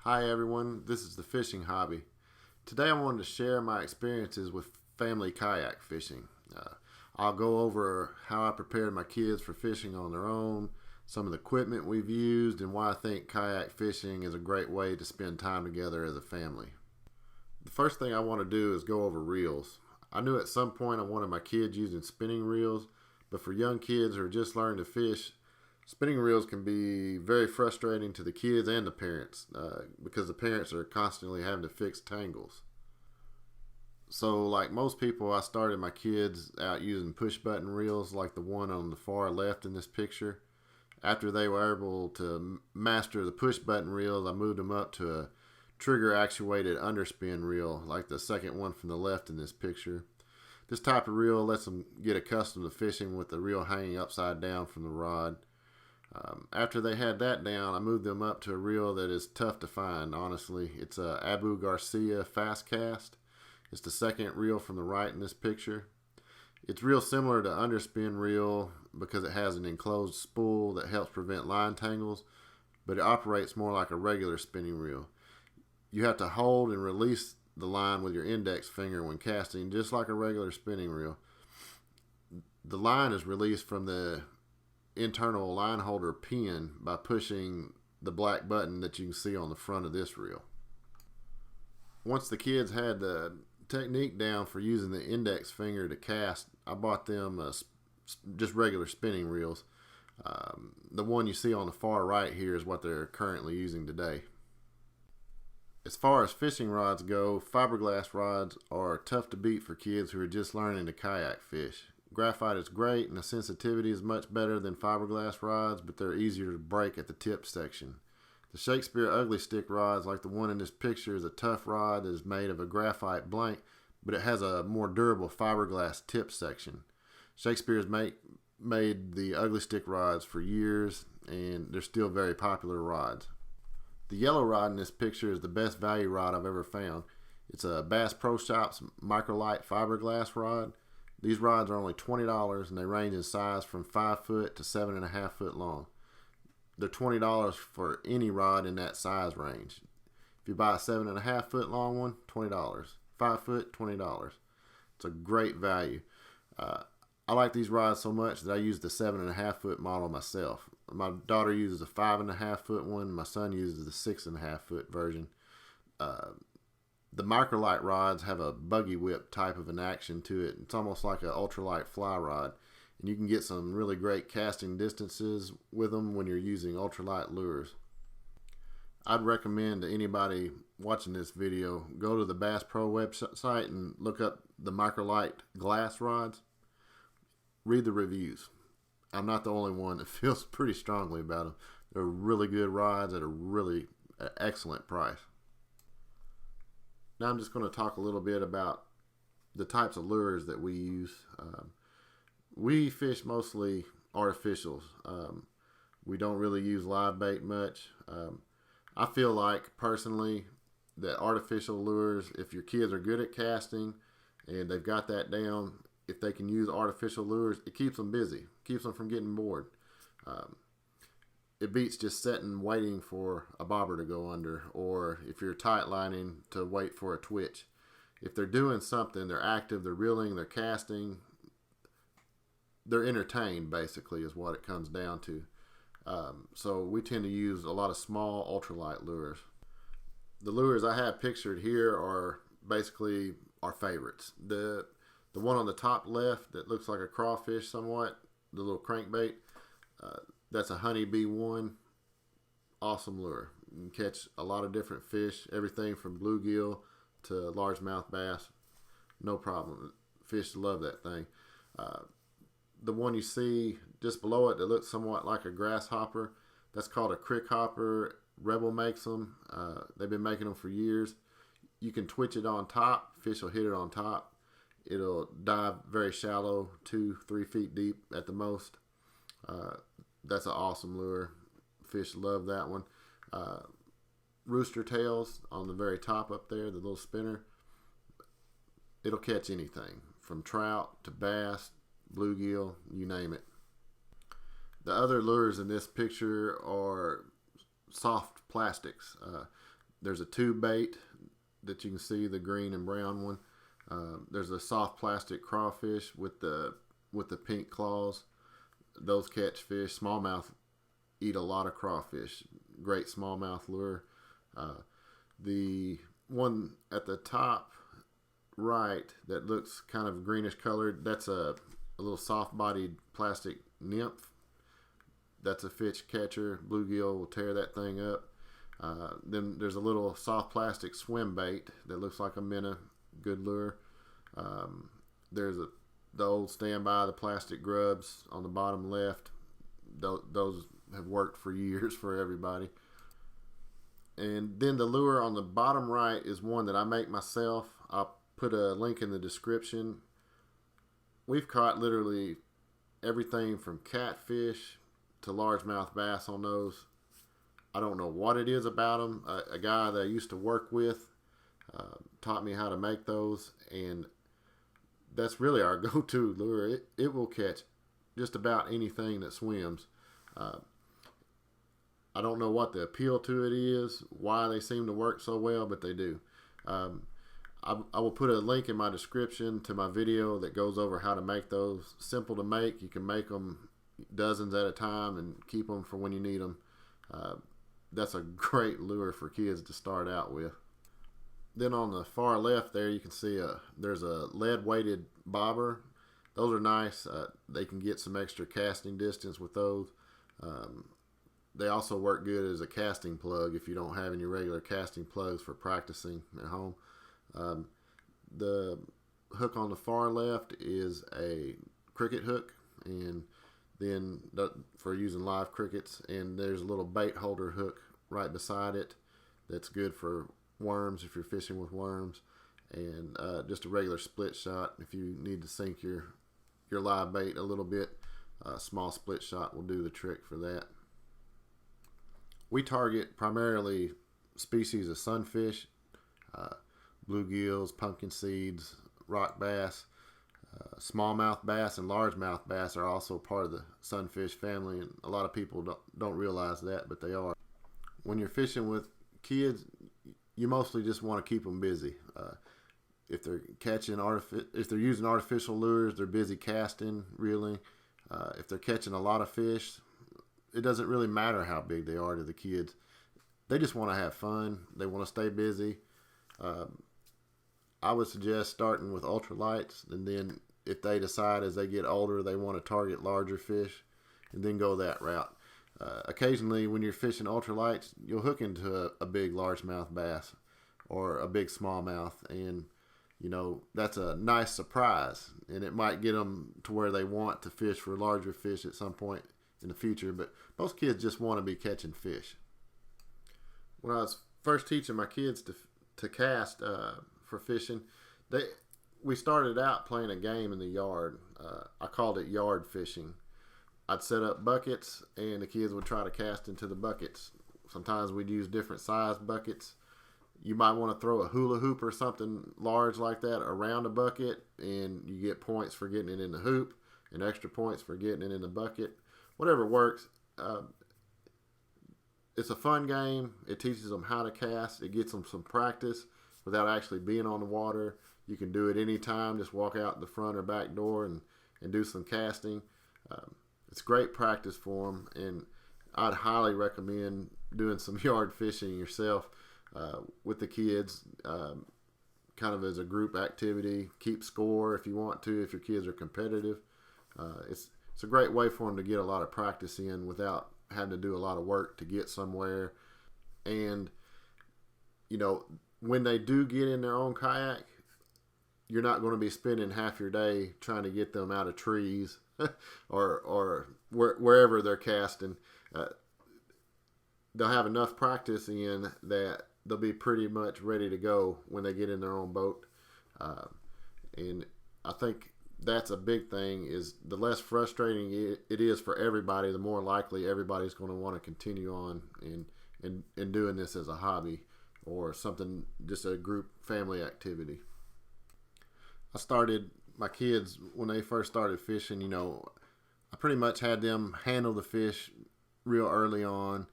Hi everyone, this is the Fishing Hobby. Today I wanted to share my experiences with family kayak fishing. I'll go over how I prepared my kids for fishing on their own, some of the equipment we've used, and why I think kayak fishing is a great way to spend time together as a family. The first thing I want to do is go over reels. I knew at some point I wanted my kids using spinning reels, but for young kids who are just learning to fish, spinning reels can be very frustrating to the kids and the parents because the parents are constantly having to fix tangles. So like most people, I started my kids out using push button reels like the one on the far left in this picture. After they were able to master the push button reels, I moved them up to a trigger actuated underspin reel like the second one from the left in this picture. This type of reel lets them get accustomed to fishing with the reel hanging upside down from the rod. After they had that down, I moved them up to a reel that is tough to find, honestly. It's a Abu Garcia Fast Cast. It's the second reel from the right in this picture. It's real similar to underspin reel because it has an enclosed spool that helps prevent line tangles, but it operates more like a regular spinning reel. You have to hold and release the line with your index finger when casting, just like a regular spinning reel. The line is released from the internal line holder pin by pushing the black button that you can see on the front of this reel. Once the kids had the technique down for using the index finger to cast, I bought them just regular spinning reels. The one you see on the far right here is what they're currently using today. As far as fishing rods go, fiberglass rods are tough to beat for kids who are just learning to kayak fish. Graphite is great and the sensitivity is much better than fiberglass rods, but they're easier to break at the tip section. The Shakespeare ugly stick rods, like the one in this picture, is a tough rod that is made of a graphite blank, but it has a more durable fiberglass tip section. Shakespeare has made the ugly stick rods for years, and they're still very popular rods. The yellow rod in this picture is the best value rod I've ever found. It's a Bass Pro Shops Microlite fiberglass rod. These rods are only $20 and they range in size from 5 foot to 7.5 foot long. They're $20 for any rod in that size range. If you buy a 7.5 foot long one, $20. 5 foot, $20. It's a great value. I like these rods so much that I use the 7.5 foot model myself. My daughter uses a 5.5 foot one. My son uses the 6.5 foot version. The microlite rods have a buggy whip type of an action to it. It's almost like an ultralight fly rod. And you can get some really great casting distances with them when you're using ultralight lures. I'd recommend to anybody watching this video, go to the Bass Pro website and look up the microlite glass rods. Read the reviews. I'm not the only one that feels pretty strongly about them. They're really good rods at a really excellent price. Now I'm just going to talk a little bit about the types of lures that we use. We fish mostly artificials. We don't really use live bait much. I feel like personally that artificial lures, if your kids are good at casting and they've got that down, if they can use artificial lures, it keeps them busy, keeps them from getting bored. It beats just sitting waiting for a bobber to go under, or if you're tight lining to wait for a twitch. If they're doing something, they're active, they're reeling, they're casting, they're entertained basically is what it comes down to. So we tend to use a lot of small ultralight lures. The lures I have pictured here are basically our favorites. The one on the top left that looks like a crawfish somewhat, the little crankbait, that's a Honeybee 1. Awesome lure. You can catch a lot of different fish, everything from bluegill to largemouth bass. No problem. Fish love that thing. The one you see just below it that looks somewhat like a grasshopper, that's called a crick hopper. Rebel makes them. They've been making them for years. You can twitch it on top. Fish will hit it on top. It'll dive very shallow, 2-3 feet deep at the most. That's an awesome lure. Fish love that one. Rooster tails on the very top up there, the little spinner. It'll catch anything from trout to bass, bluegill, you name it. The other lures in this picture are soft plastics. There's a tube bait that you can see, the green and brown one. There's a soft plastic crawfish with the pink claws. Those catch fish. Smallmouth eat a lot of crawfish. Great smallmouth lure. The one at the top right that looks kind of greenish colored, that's a little soft-bodied plastic nymph. That's a fish catcher. Bluegill will tear that thing up. Then there's a little soft plastic swim bait that looks like a minnow. Good lure. There's the old standby, the plastic grubs on the bottom left. Those have worked for years for everybody. And then the lure on the bottom right is one that I make myself. I'll put a link in the description. We've caught literally everything from catfish to largemouth bass on those. I don't know what it is about them. A guy that I used to work with taught me how to make those, and that's really our go-to lure. It will catch just about anything that swims. I don't know what the appeal to it is, why they seem to work so well, but they do. I will put a link in my description to my video that goes over how to make those. Simple to make. You can make them dozens at a time and keep them for when you need them. That's a great lure for kids to start out with. Then on the far left there, you can see there's a lead-weighted bobber. Those are nice. They can get some extra casting distance with those. They also work good as a casting plug if you don't have any regular casting plugs for practicing at home. The hook on the far left is a cricket hook, and then for using live crickets, and there's a little bait holder hook right beside it that's good for worms if you're fishing with worms, and just a regular split shot if you need to sink your live bait a little bit. A small split shot will do the trick for that. We target primarily species of sunfish, bluegills, pumpkin seeds, rock bass. Smallmouth bass and largemouth bass are also part of the sunfish family, and a lot of people don't realize that, but they are. When you're fishing with kids, you mostly just want to keep them busy. If they're if they're using artificial lures, they're busy casting, reeling. If they're catching a lot of fish, it doesn't really matter how big they are to the kids. They just want to have fun. They want to stay busy. I would suggest starting with ultralights, and then if they decide as they get older they want to target larger fish, and then go that route. Occasionally when you're fishing ultralights, you'll hook into a big largemouth bass or a big smallmouth, and that's a nice surprise, and it might get them to where they want to fish for larger fish at some point in the future. But most kids just want to be catching fish. When I was first teaching my kids to cast for fishing, we started out playing a game in the yard. I called it yard fishing. I'd set up buckets, and the kids would try to cast into the buckets. Sometimes we'd use different size buckets. You might want to throw a hula hoop or something large like that around a bucket, and you get points for getting it in the hoop and extra points for getting it in the bucket. Whatever works. It's a fun game. It teaches them how to cast. It gets them some practice without actually being on the water. You can do it anytime. Just walk out the front or back door and do some casting. It's great practice for them, and I'd highly recommend doing some yard fishing yourself with the kids, kind of as a group activity. Keep score if you want to, if your kids are competitive. It's a great way for them to get a lot of practice in without having to do a lot of work to get somewhere. And when they do get in their own kayak, you're not going to be spending half your day trying to get them out of trees or wherever they're casting. They'll have enough practice in that they'll be pretty much ready to go when they get in their own boat. And I think that's a big thing, is the less frustrating it is for everybody, the more likely everybody's going to want to continue on in doing this as a hobby or something, just a group family activity. I started my kids when they first started fishing. I pretty much had them handle the fish real early on,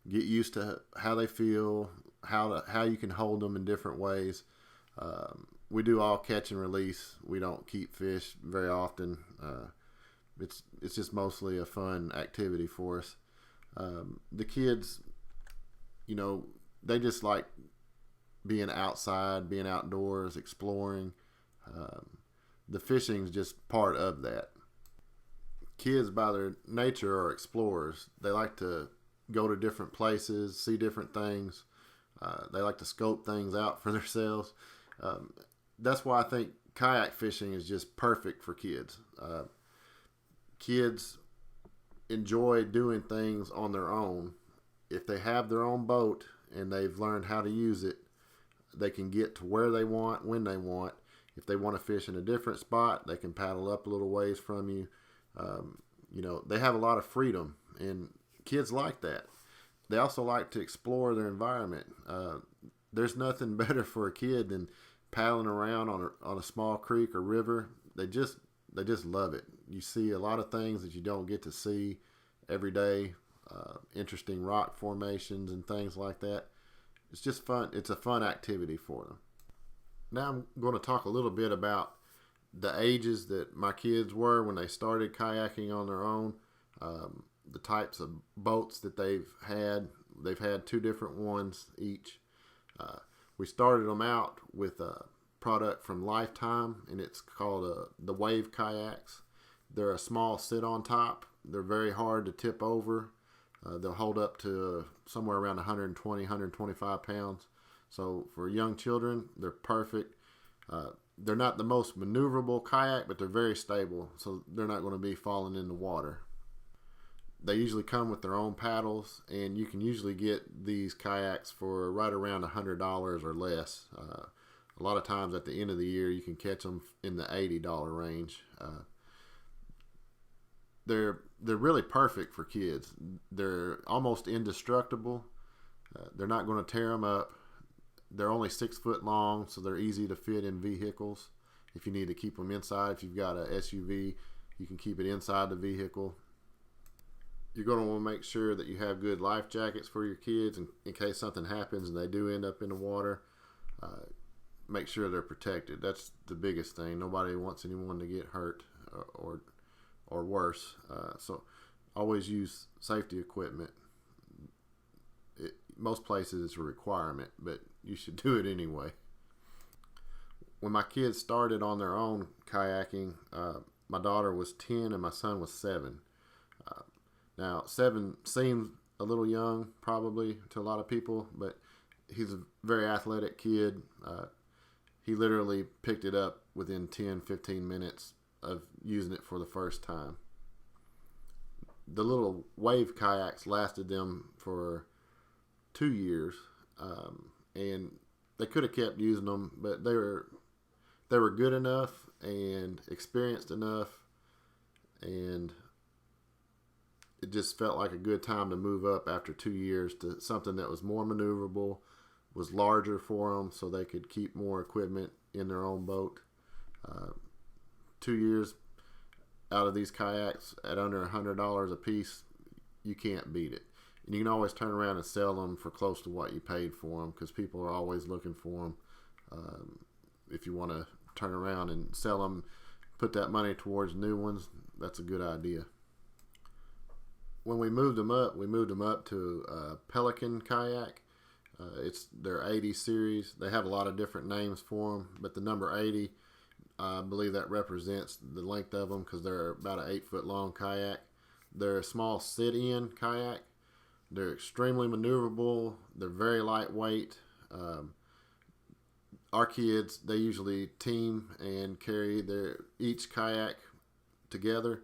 get used to how they feel, how you can hold them in different ways. We do all catch and release. We don't keep fish very often. It's just mostly a fun activity for us. The kids, they just like being outside, being outdoors, exploring. The fishing's just part of that. Kids, by their nature, are explorers. They like to go to different places, see different things. They like to scope things out for themselves. That's why I think kayak fishing is just perfect for kids. Kids enjoy doing things on their own. If they have their own boat and they've learned how to use it, they can get to where they want, when they want. If they want to fish in a different spot, they can paddle up a little ways from you. They have a lot of freedom, and kids like that. They also like to explore their environment. There's nothing better for a kid than paddling around on a small creek or river. They just love it. You see a lot of things that you don't get to see every day. Interesting rock formations and things like that. It's just fun. It's a fun activity for them. Now I'm going to talk a little bit about the ages that my kids were when they started kayaking on their own. The types of boats that they've had. They've had two different ones each. We started them out with a product from Lifetime, and it's called the Wave Kayaks. They're a small sit on top. They're very hard to tip over. They'll hold up to somewhere around 120, 125 pounds. So for young children, they're perfect. They're not the most maneuverable kayak, but they're very stable, so they're not going to be falling in the water. They usually come with their own paddles, and you can usually get these kayaks for right around $100 or less. A lot of times at the end of the year, you can catch them in the $80 range. They're really perfect for kids. They're almost indestructible. They're not going to tear them up. They're only 6 foot long, so they're easy to fit in vehicles. If you need to keep them inside, if you've got a SUV, you can keep it inside the vehicle. You're going to want to make sure that you have good life jackets for your kids in case something happens and they do end up in the water. Make sure they're protected. That's the biggest thing. Nobody wants anyone to get hurt or worse. So always use safety equipment. Most places it's a requirement, but you should do it anyway. When my kids started on their own kayaking, my daughter was 10 and my son was 7. Now, 7 seems a little young probably to a lot of people, but he's a very athletic kid. He literally picked it up within 10, 15 minutes of using it for the first time. The little wave kayaks lasted them for 2 years, and they could have kept using them, but they were good enough and experienced enough, and it just felt like a good time to move up after 2 years to something that was more maneuverable, was larger for them, so they could keep more equipment in their own boat. 2 years out of these kayaks at under $100 a piece, you can't beat it. And you can always turn around and sell them for close to what you paid for them, because people are always looking for them. If you want to turn around and sell them, put that money towards new ones, that's a good idea. When we moved them up to a Pelican kayak. It's their 80 series. They have a lot of different names for them, but the number 80, I believe that represents the length of them, because they're about an 8 foot long kayak. They're a small sit-in kayak. They're extremely maneuverable. They're very lightweight. Our kids, they usually team and carry each kayak together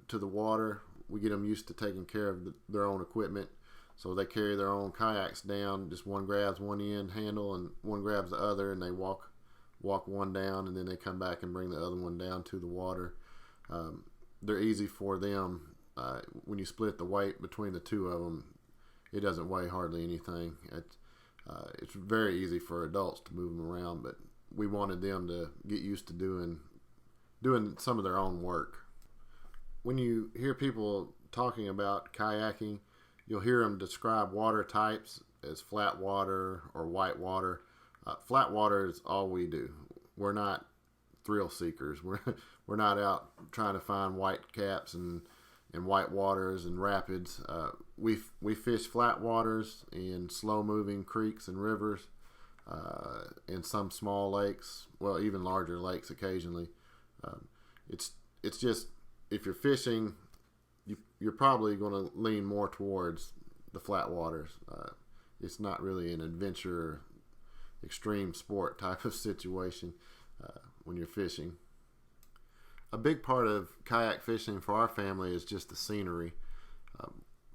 to the water. We get them used to taking care of their own equipment. So they carry their own kayaks down. Just one grabs one end handle and one grabs the other, and they walk one down, and then they come back and bring the other one down to the water. They're easy for them. When you split the weight between the two of them, it doesn't weigh hardly anything. It's very easy for adults to move them around, but we wanted them to get used to doing some of their own work. When you hear people talking about kayaking, you'll hear them describe water types. as flat water or white water. Flat water is all we do. We're not thrill seekers. We're not out trying to find white caps and white waters and rapids. We fish flat waters in slow moving creeks and rivers, in some small lakes. Well, even larger lakes occasionally. It's just, if you're fishing, you're probably going to lean more towards the flat waters. It's not really an adventure or extreme sport type of situation when you're fishing. A big part of kayak fishing for our family is just the scenery.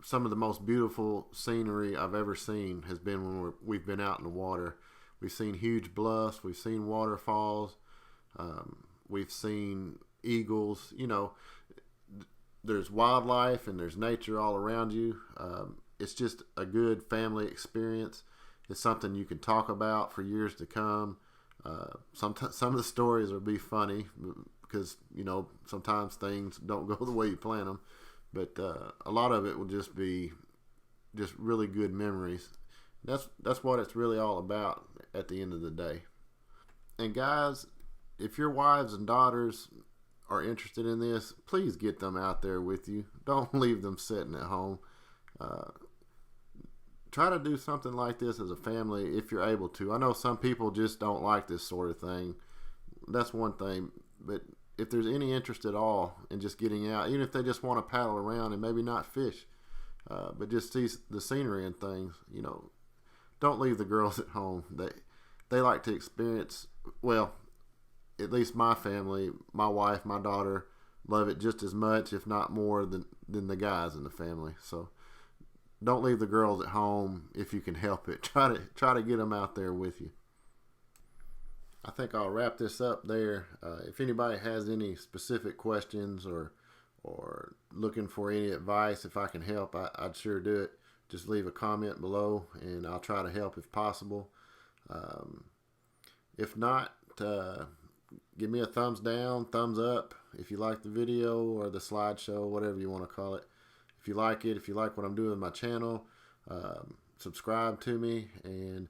Some of the most beautiful scenery I've ever seen has been when we've been out in the water. We've seen huge bluffs, we've seen waterfalls, we've seen eagles. You know, there's wildlife and there's nature all around you. It's just a good family experience. It's something you can talk about for years to come. Some of the stories will be funny because, you know, sometimes things don't go the way you plan them. But a lot of it will just be just really good memories. That's what it's really all about at the end of the day. And guys, if your wives and daughters are interested in this, please get them out there with you. Don't leave them sitting at home. Try to do something like this as a family if you're able to. I know some people just don't like this sort of thing. That's one thing. But if there's any interest at all in just getting out, even if they just want to paddle around and maybe not fish, but just see the scenery and things, you know, don't leave the girls at home. They like to experience, well, at least my family, my wife, my daughter, love it just as much, if not more, than the guys in the family. So don't leave the girls at home if you can help it. Try to get them out there with you. I think I'll wrap this up there. If anybody has any specific questions or looking for any advice, if I can help, I'd sure do it. Just leave a comment below and I'll try to help if possible. If not, give me a thumbs down, thumbs up if you like the video or the slideshow, whatever you want to call it. If you like it, if you like what I'm doing with my channel, subscribe to me, and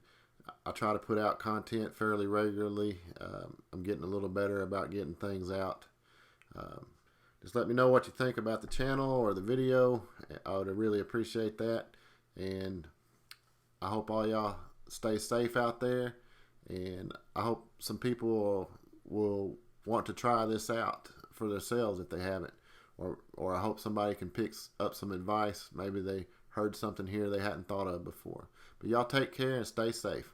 I try to put out content fairly regularly. I'm getting a little better about getting things out. Just let me know what you think about the channel or the video. I would really appreciate that. And I hope all y'all stay safe out there. And I hope some people will want to try this out for themselves if they haven't. Or I hope somebody can pick up some advice. Maybe they heard something here they hadn't thought of before. But y'all take care and stay safe.